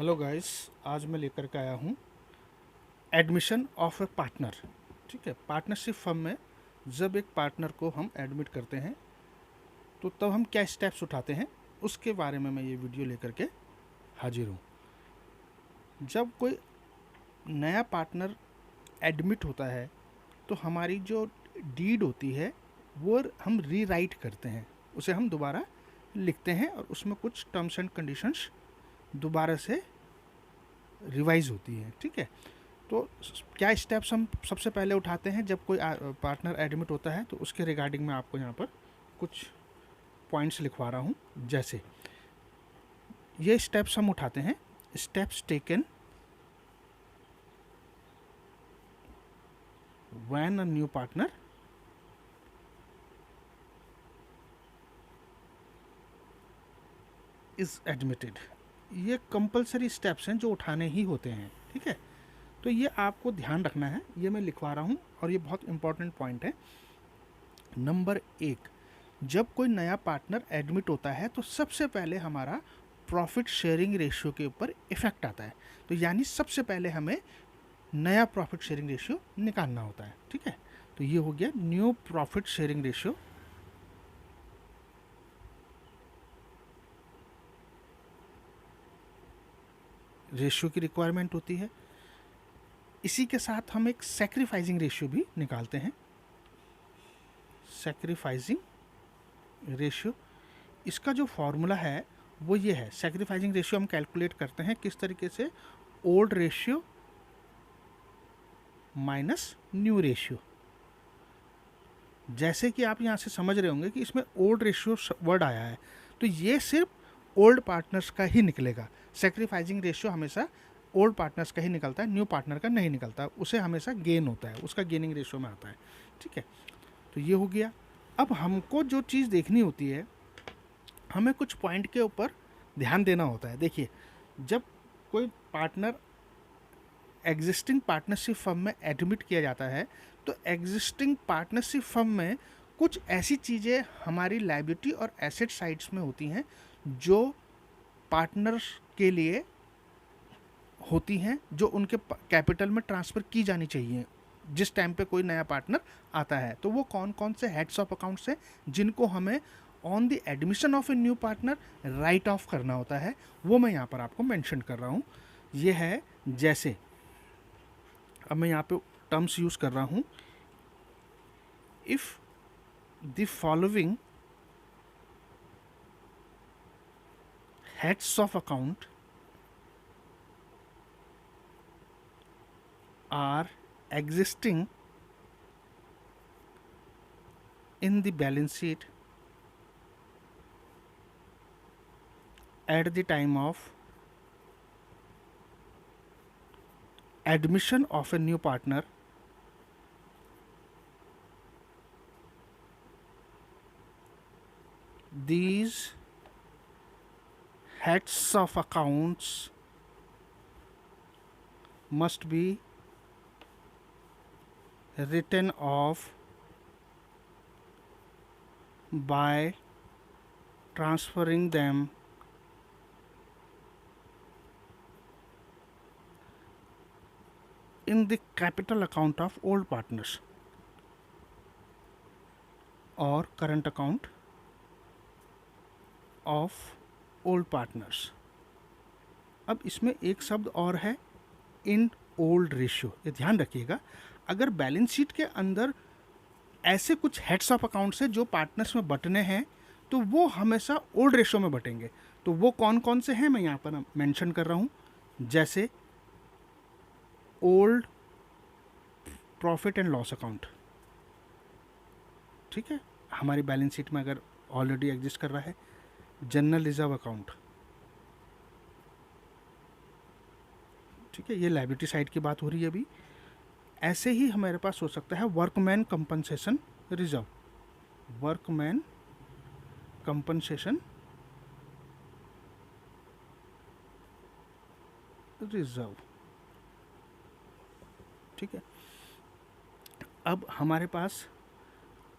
Hello guys, आज मैं लेकर के आया हूँ एडमिशन ऑफ ए पार्टनर। ठीक है, पार्टनरशिप फर्म में जब एक पार्टनर को हम एडमिट करते हैं तो तब हम क्या स्टेप्स उठाते हैं उसके बारे में मैं ये वीडियो लेकर के हाजिर हूँ। जब कोई नया पार्टनर एडमिट होता है तो हमारी जो डीड होती है वो हम रीराइट करते हैं, उसे हम दोबारा लिखते हैं और उसमें कुछ टर्म्स एंड कंडीशंस दोबारा से रिवाइज होती है। ठीक है, तो क्या स्टेप्स हम सबसे पहले उठाते हैं जब कोई पार्टनर एडमिट होता है, तो उसके रिगार्डिंग मैं आपको यहाँ पर कुछ पॉइंट्स लिखवा रहा हूँ। जैसे ये स्टेप्स हम उठाते हैं, steps taken when a new partner is admitted. ये कंपलसरी स्टेप्स हैं जो उठाने ही होते हैं। ठीक है, तो ये आपको ध्यान रखना है, ये मैं लिखवा रहा हूँ और ये बहुत इंपॉर्टेंट पॉइंट है। नंबर 1, जब कोई नया पार्टनर एडमिट होता है तो सबसे पहले हमारा प्रॉफिट शेयरिंग रेशियो के ऊपर इफेक्ट आता है। तो यानी सबसे पहले हमें नया प्रॉफिट शेयरिंग रेशियो निकालना होता है। ठीक है, तो ये हो गया new profit sharing ratio. Ratio की रिक्वायरमेंट होती है। इसी के साथ हम एक सैक्रिफाइसिंग रेशियो भी निकालते हैं। सैक्रिफाइसिंग रेशियो, इसका जो फॉर्मूला है वो ये है। सैक्रिफाइसिंग रेशियो हम कैलकुलेट करते हैं किस तरीके से, old ratio minus new ratio. जैसे कि आप यहाँ से समझ रहे होंगे कि इसमें ओल्ड रेशियो वर्ड आया है, तो ये सिर्फ ओल्ड पार्टनर्स का ही निकलेगा। सैक्रिफाइसिंग रेशियो हमेशा ओल्ड पार्टनर्स का ही निकलता है, न्यू पार्टनर का नहीं निकलता, उसे हमेशा गेन होता है, उसका गेनिंग रेशियो में आता है। ठीक है, तो ये हो गया। अब हमको जो चीज़ देखनी होती है, हमें कुछ पॉइंट के ऊपर ध्यान देना होता है। देखिए, जब कोई पार्टनर एग्जिस्टिंग पार्टनरशिप फर्म में एडमिट किया जाता है तो एग्जिस्टिंग पार्टनरशिप फर्म में कुछ ऐसी चीज़ें हमारी लायबिलिटी और एसेट साइड्स में होती हैं जो पार्टनर्स के लिए होती हैं, जो उनके कैपिटल में ट्रांसफ़र की जानी चाहिए जिस टाइम पे कोई नया पार्टनर आता है। तो वो कौन कौन से हेड्स ऑफ अकाउंट्स हैं जिनको हमें on the admission of a new partner right of करना होता है, वो मैं यहाँ पर आपको मेंशन कर रहा हूँ। ये है, जैसे अब मैं यहाँ पे टर्म्स यूज़ कर रहा हूँ। If the following heads of account are existing in the balance sheet at the time of admission of a new partner, these heads of accounts must be written off by transferring them in the capital account of old partners or current account of old partners। अब इसमें एक शब्द और है, in old ratio. ये ध्यान रखिएगा, अगर बैलेंस शीट के अंदर ऐसे कुछ हेड्स ऑफ अकाउंट्स हैं जो पार्टनर्स में बटने हैं तो वो हमेशा ओल्ड रेशियो में बटेंगे। तो वो कौन कौन से हैं मैं यहाँ पर मेंशन कर रहा हूँ। जैसे old profit and loss account, ठीक है, हमारी बैलेंस शीट में अगर ऑलरेडी एग्जिस्ट कर रहा है। जनरल रिजर्व अकाउंट, ठीक है, ये लायबिलिटी साइड की बात हो रही है अभी। ऐसे ही हमारे पास हो सकता है workman compensation reserve, workman compensation reserve. ठीक है, अब हमारे पास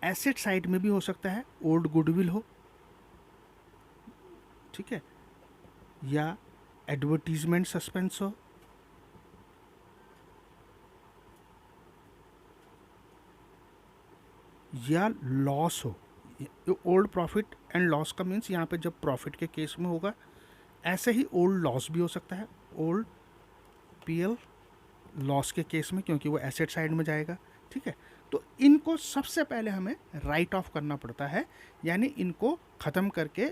एसेट साइड में भी हो सकता है ओल्ड गुडविल हो, ठीक है, या एडवर्टीजमेंट सस्पेंस हो, या लॉस हो। ओल्ड प्रॉफिट एंड लॉस का मीन्स यहाँ पे जब प्रॉफिट के केस में होगा, ऐसे ही ओल्ड लॉस भी हो सकता है, ओल्ड पीएल लॉस के केस में, क्योंकि वो एसेट साइड में जाएगा। ठीक है, तो इनको सबसे पहले हमें राइट ऑफ करना पड़ता है, यानी इनको ख़त्म करके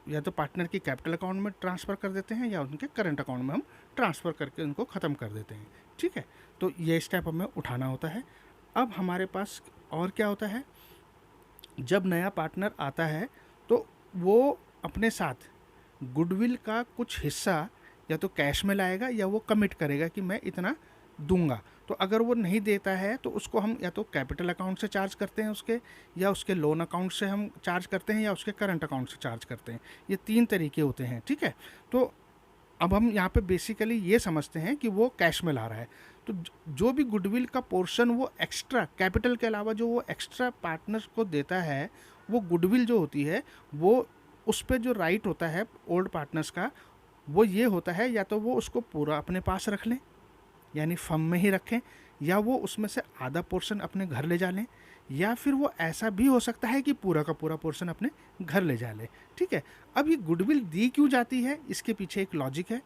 या तो पार्टनर की कैपिटल अकाउंट में ट्रांसफ़र कर देते हैं या उनके करंट अकाउंट में हम ट्रांसफ़र करके उनको ख़त्म कर देते हैं। ठीक है, तो ये स्टेप हमें उठाना होता है। अब हमारे पास और क्या होता है, जब नया पार्टनर आता है तो वो अपने साथ गुडविल का कुछ हिस्सा या तो कैश में लाएगा या वो कमिट करेगा कि मैं इतना दूंगा। तो अगर वो नहीं देता है तो उसको हम या तो कैपिटल अकाउंट से चार्ज करते हैं उसके, या उसके लोन अकाउंट से हम चार्ज करते हैं, या उसके करंट अकाउंट से चार्ज करते हैं। ये 3 तरीके होते हैं। ठीक है, तो अब हम यहाँ पे बेसिकली ये समझते हैं कि वो कैश में ला रहा है। तो जो भी गुडविल का पोर्शन वो एक्स्ट्रा कैपिटल के अलावा जो वो एक्स्ट्रा पार्टनर को देता है, वो गुडविल जो होती है, वो उस पर जो राइट होता है ओल्ड पार्टनर्स का, वो ये होता है या तो वो उसको पूरा अपने पास रख लें, यानी फर्म में ही रखें, या वो उसमें से आधा पोर्शन अपने घर ले जा लें, या फिर वो ऐसा भी हो सकता है कि पूरा का पूरा पोर्शन अपने घर ले जा ले। ठीक है, अब ये गुडविल दी क्यों जाती है, इसके पीछे एक लॉजिक है।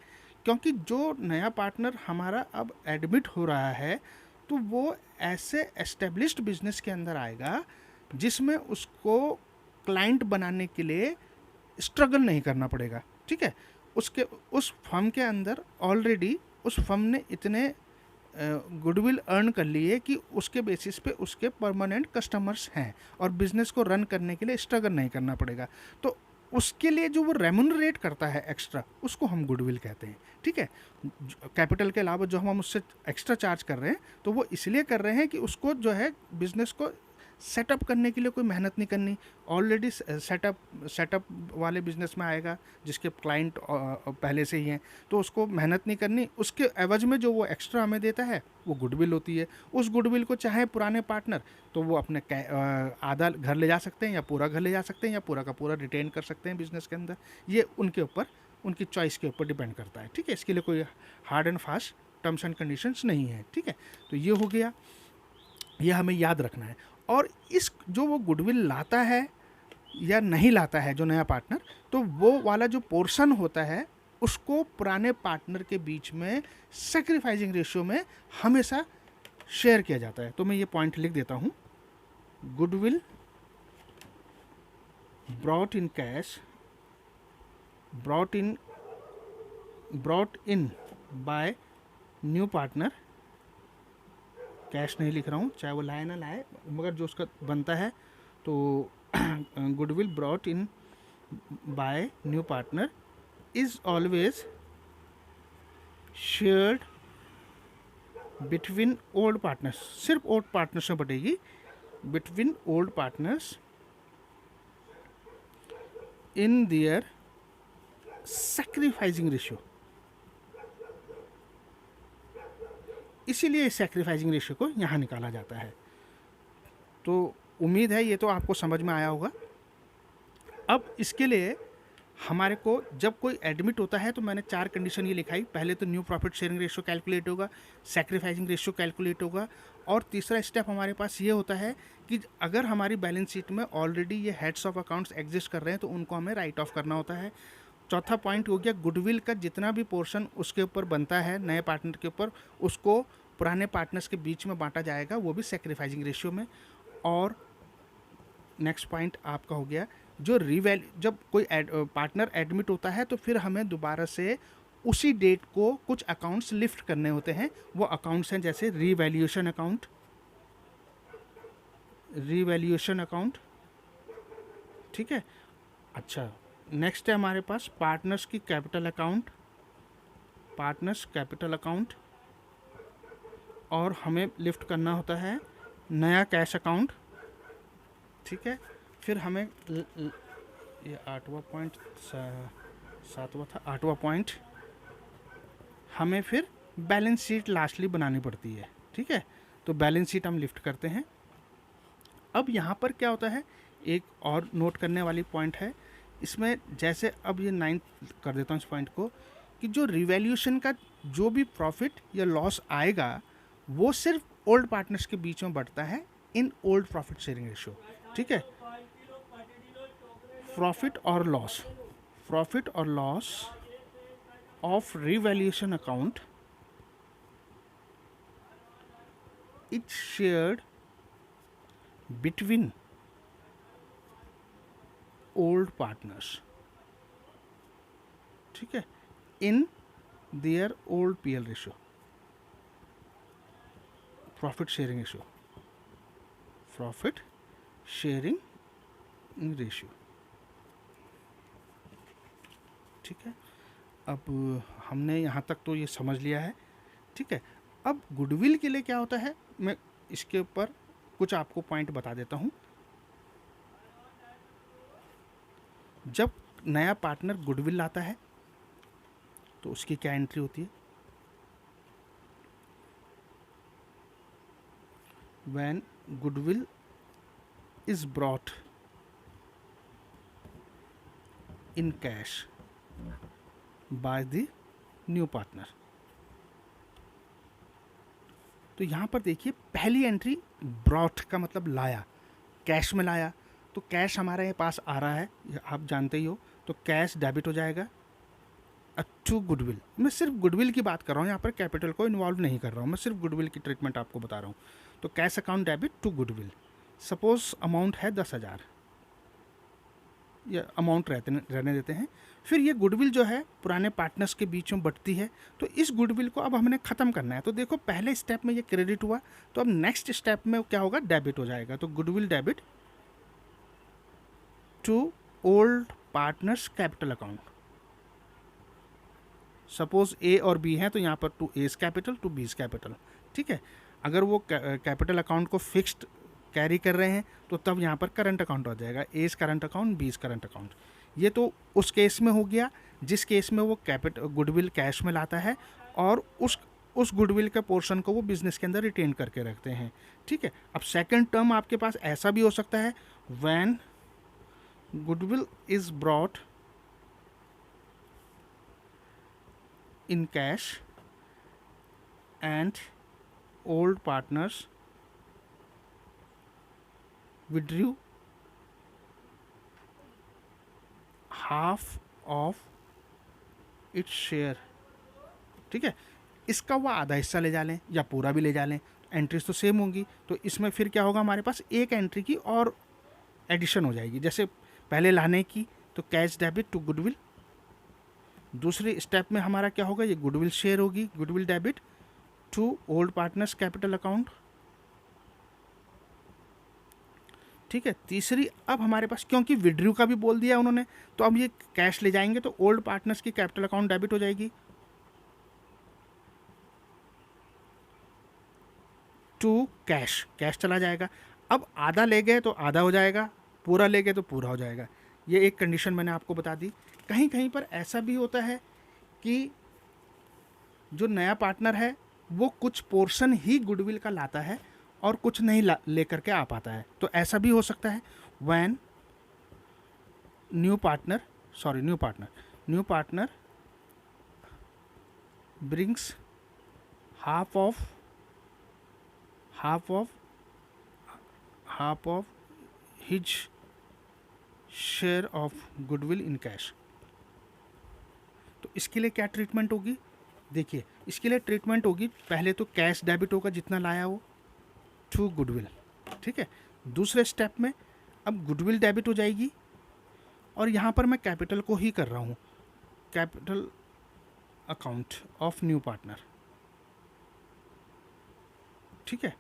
क्योंकि जो नया पार्टनर हमारा अब एडमिट हो रहा है, तो वो ऐसे एस्टेब्लिश्ड बिजनेस के अंदर आएगा जिसमें उसको क्लाइंट बनाने के लिए स्ट्रगल नहीं करना पड़ेगा। ठीक है, उसके उस फर्म के अंदर ऑलरेडी उस फर्म ने इतने गुडविल अर्न कर ली है कि उसके बेसिस पे उसके परमानेंट कस्टमर्स हैं और बिजनेस को रन करने के लिए स्ट्रगल नहीं करना पड़ेगा। तो उसके लिए जो वो रेम्यूनरेट करता है एक्स्ट्रा, उसको हम गुडविल कहते हैं। ठीक है, कैपिटल के अलावा जो हम उससे एक्स्ट्रा चार्ज कर रहे हैं, तो वो इसलिए कर रहे हैं कि उसको जो है बिजनेस को सेटअप करने के लिए कोई मेहनत नहीं करनी। ऑलरेडी सेटअप वाले बिजनेस में आएगा जिसके क्लाइंट पहले से ही हैं, तो उसको मेहनत नहीं करनी। उसके एवज में जो वो एक्स्ट्रा हमें देता है वो गुडविल होती है। उस गुडविल को चाहे पुराने पार्टनर तो वो अपने आधा घर ले जा सकते हैं, या पूरा घर ले जा सकते हैं, या पूरा का पूरा रिटेन कर सकते हैं बिजनेस के अंदर। ये उनके ऊपर, उनकी चॉइस के ऊपर डिपेंड करता है। ठीक है, इसके लिए कोई hard and fast terms and conditions नहीं है। ठीक है, तो ये हो गया, ये हमें याद रखना है। और इस जो वो गुडविल लाता है या नहीं लाता है जो नया पार्टनर, तो वो वाला जो पोर्शन होता है उसको पुराने पार्टनर के बीच में सैक्रिफाइसिंग रेशियो में हमेशा शेयर किया जाता है। तो मैं ये पॉइंट लिख देता हूँ, goodwill brought in cash, brought in by new partner, cash नहीं लिख रहा हूँ, चाहे वो लाए ना लाए, मगर जो उसका बनता है, तो goodwill brought in by new partner is always shared between old partners. सिर्फ ओल्ड पार्टनर्स में बटेगी, between old partners in their sacrificing ratio. इसीलिए इस सैक्रिफाइसिंग रेशियो को यहाँ निकाला जाता है। तो उम्मीद है ये तो आपको समझ में आया होगा। अब इसके लिए हमारे को जब कोई एडमिट होता है तो मैंने 4 कंडीशन ये लिखाई। पहले तो new profit sharing ratio calculate होगा, सैक्रिफाइसिंग रेशियो कैलकुलेट होगा, और तीसरा स्टेप हमारे पास ये होता है कि अगर हमारी बैलेंस शीट में ऑलरेडी ये हेड्स ऑफ अकाउंट्स एग्जिस्ट कर रहे हैं तो उनको हमें राइट ऑफ करना होता है। चौथा पॉइंट हो गया, गुडविल का जितना भी पोर्शन उसके ऊपर बनता है नए पार्टनर के ऊपर, उसको पुराने पार्टनर्स के बीच में बांटा जाएगा, वो भी सैक्रिफाइसिंग रेशियो में। और नेक्स्ट पॉइंट आपका हो गया, जो जब कोई पार्टनर एडमिट होता है तो फिर हमें दोबारा से उसी डेट को कुछ अकाउंट्स लिफ्ट करने होते हैं। वो अकाउंट्स हैं जैसे रीवैल्यूएशन अकाउंट, ठीक है। अच्छा, नेक्स्ट है हमारे पास पार्टनर्स की capital account, partners capital account, और हमें लिफ्ट करना होता है नया कैश अकाउंट, ठीक है। फिर हमें ये 8वां पॉइंट, 7वां था, 8वां पॉइंट, हमें फिर बैलेंस शीट लास्टली बनानी पड़ती है, ठीक है। तो बैलेंस शीट हम लिफ्ट करते हैं। अब यहाँ पर क्या होता है, एक और नोट करने वाली पॉइंट है इसमें, जैसे अब ये 9 कर देता हूँ इस पॉइंट को, कि जो रिवैल्यूएशन का जो भी प्रॉफिट या लॉस आएगा वो सिर्फ ओल्ड पार्टनर्स के बीच में बढ़ता है in old profit sharing ratio. ठीक है, प्रॉफिट और loss of revaluation account it's shared between old partners. ठीक है, in their old PL ratio, profit sharing ratio. ठीक है, अब हमने यहाँ तक तो ये समझ लिया है। ठीक है, अब गुडविल के लिए क्या होता है, मैं इसके ऊपर कुछ आपको पॉइंट बता देता हूँ। जब नया पार्टनर गुडविल लाता है तो उसकी क्या एंट्री होती है? When goodwill is brought in cash by the new partner। तो यहाँ पर देखिए पहली एंट्री ब्रॉट का मतलब लाया, कैश में लाया, तो कैश हमारे पास आ रहा है, आप जानते ही हो, तो कैश डेबिट हो जाएगा टू गुडविल। मैं सिर्फ गुडविल की बात कर रहा हूँ, यहाँ पर कैपिटल को इन्वॉल्व नहीं कर रहा हूँ, मैं सिर्फ गुडविल की ट्रीटमेंट आपको बता रहा हूँ। तो cash account debit to goodwill, suppose amount है 10,000, या अमाउंट रहने देते हैं। फिर ये गुडविल जो है पुराने पार्टनर्स के बीच में बढ़ती है, तो इस गुडविल को अब हमने ख़त्म करना है। तो देखो पहले स्टेप में ये क्रेडिट हुआ, तो अब नेक्स्ट स्टेप में क्या होगा, डेबिट हो जाएगा। तो goodwill debit to old partners capital account. Suppose A और बी है, तो यहाँ पर to A's capital to B's capital. ठीक है, अगर वो कैपिटल अकाउंट को फिक्स्ड कैरी कर रहे हैं तो तब यहाँ पर करंट अकाउंट हो जाएगा, एज करंट अकाउंट, बीज करंट अकाउंट। ये तो उस केस में हो गया जिस केस में वो गुडविल कैश में लाता है और उस गुडविल के पोर्शन को वो बिजनेस के अंदर रिटेन करके रखते हैं। ठीक है, अब सेकंड टर्म आपके पास ऐसा भी हो सकता है, when goodwill is brought in cash and old partners withdrew half of its share। ठीक है, इसका वो आधा हिस्सा ले जा लें या पूरा भी ले जा लें, एंट्रीज तो सेम होंगी। तो इसमें फिर क्या होगा, हमारे पास एक एंट्री की और एडिशन हो जाएगी। जैसे पहले लाने की, तो कैश डेबिट टू गुडविल, दूसरे स्टेप में हमारा क्या होगा, ये गुडविल शेयर होगी, goodwill debit to old partners capital account. ठीक है, तीसरी अब हमारे पास, क्योंकि विड्रू का भी बोल दिया उन्होंने, तो अब ये कैश ले जाएंगे तो ओल्ड पार्टनर्स की कैपिटल अकाउंट डेबिट हो जाएगी टू कैश, कैश चला जाएगा। अब आधा ले गए तो आधा हो जाएगा, पूरा ले गए तो पूरा हो जाएगा। ये एक कंडीशन मैंने आपको बता दी। कहीं कहीं पर ऐसा भी होता है कि जो नया पार्टनर है वो कुछ पोर्शन ही गुडविल का लाता है और कुछ नहीं लेकर के आ पाता है, तो ऐसा भी हो सकता है। When new partner brings half of his share of goodwill in cash. तो इसके लिए क्या ट्रीटमेंट होगी, देखिए इसके लिए ट्रीटमेंट होगी, पहले तो कैश डेबिट होगा जितना लाया हो टू गुडविल। ठीक है, दूसरे स्टेप में अब गुडविल डेबिट हो जाएगी और यहाँ पर मैं कैपिटल को ही कर रहा हूँ, capital account of new partner. ठीक है,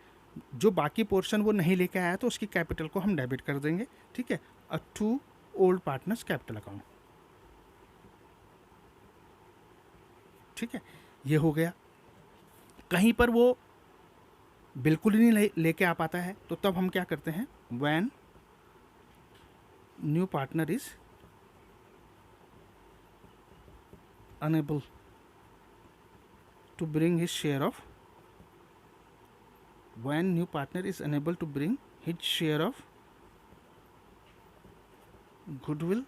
जो बाकी पोर्शन वो नहीं लेके आया तो उसकी कैपिटल को हम डेबिट कर देंगे। ठीक है, to old partners capital account. ठीक है, ये हो गया। कहीं पर वो बिल्कुल ही नहीं लेके आ पाता है तो तब हम क्या करते हैं, when new partner is unable to bring his share of, when new partner is unable to bring his share of goodwill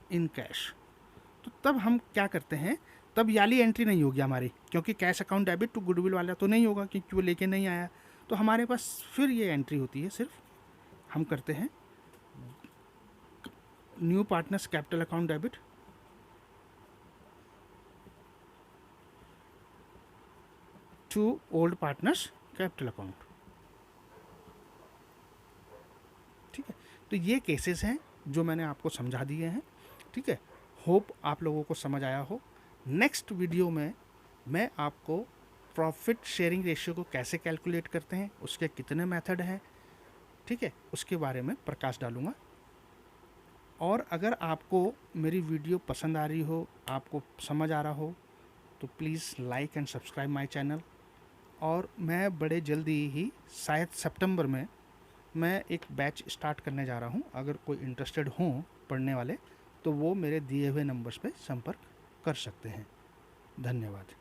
in cash। तो तब हम क्या करते हैं, तब याली एंट्री नहीं होगी हमारी, क्योंकि cash account debit to goodwill वाला तो नहीं होगा क्योंकि वो लेके नहीं आया। तो हमारे पास फिर ये एंट्री होती है, सिर्फ हम करते हैं new partners capital account debit to old partners capital account. ठीक है, तो ये केसेस हैं जो मैंने आपको समझा दिए हैं। ठीक है, होप आप लोगों को समझ आया हो। नेक्स्ट वीडियो में मैं आपको प्रॉफिट शेयरिंग रेशियो को कैसे कैलकुलेट करते हैं, उसके कितने मेथड हैं, ठीक है, उसके बारे में प्रकाश डालूंगा। और अगर आपको मेरी वीडियो पसंद आ रही हो, आपको समझ आ रहा हो, तो please like and subscribe my channel. और मैं बड़े जल्दी ही, शायद सितंबर में, मैं एक बैच स्टार्ट करने जा रहा हूँ। अगर कोई इंटरेस्टेड हों पढ़ने वाले, तो वो मेरे दिए हुए नंबर्स पे संपर्क कर सकते हैं। धन्यवाद।